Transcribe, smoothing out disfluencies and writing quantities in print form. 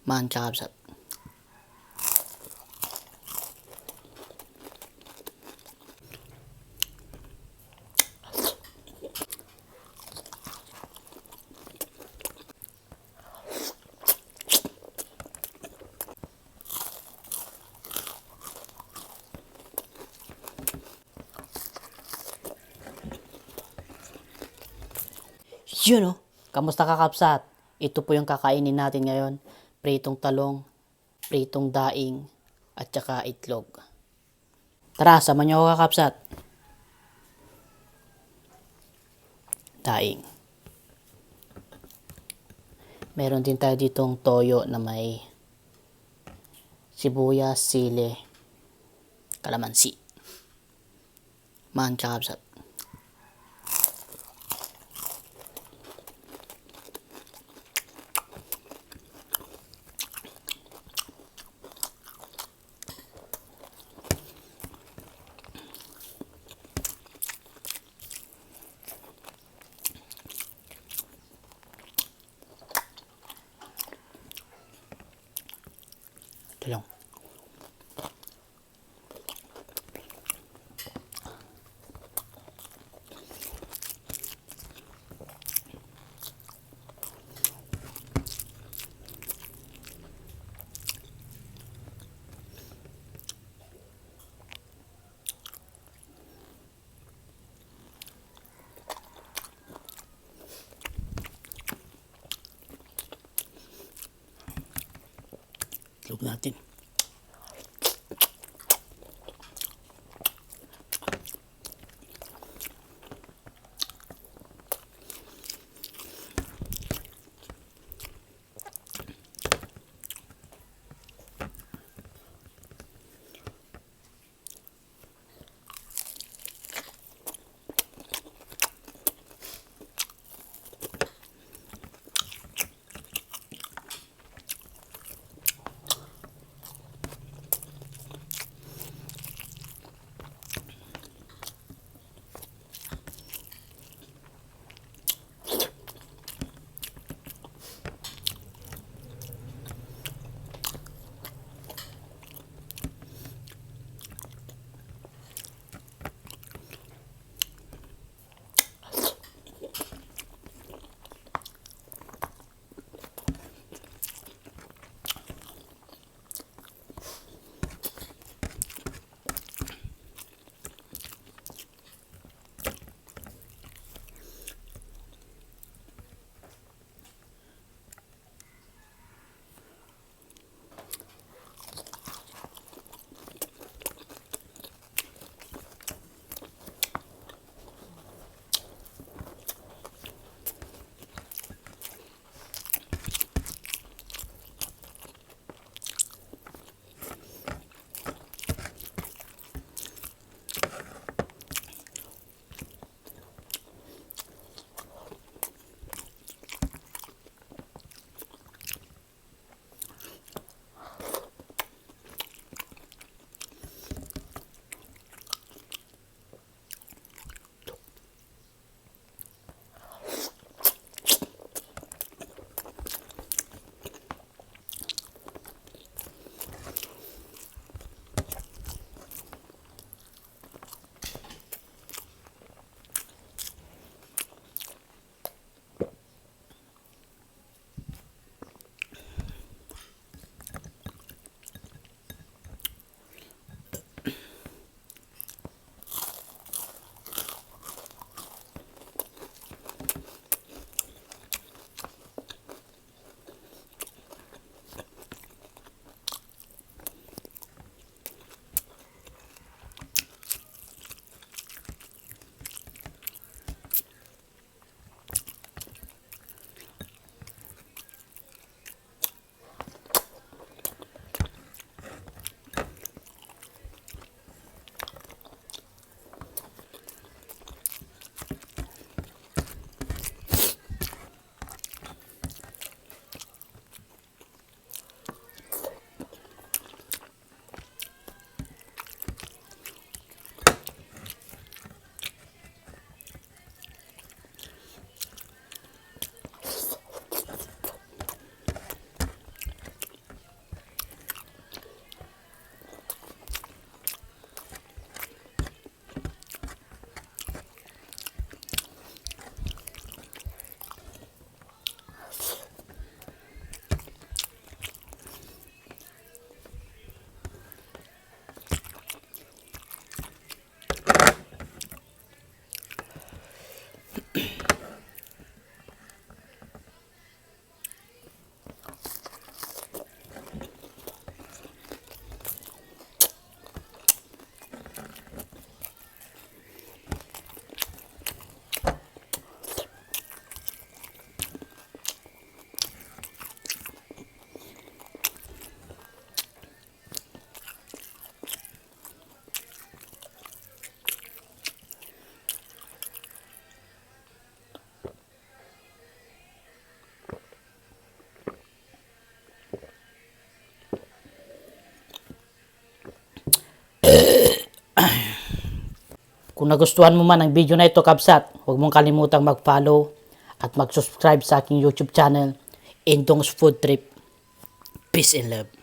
Man tsaka kapsat. Yun oh. Kamusta ka kapsat? Ito po yung kakainin natin ngayon. Pritong talong, pritong daing, at saka itlog. Tara, sama niyo ako kakapsat. Daing. Meron din tayo ditong toyo na may sibuyas, sili, kalamansi. Man tsaka kapsat. Ito lang. Itlog natin. Kung nagustuhan mo man ang video na ito, Kabsat, huwag mong kalimutang mag-follow at mag-subscribe sa aking YouTube channel, Indong's Food Trip. Peace and love.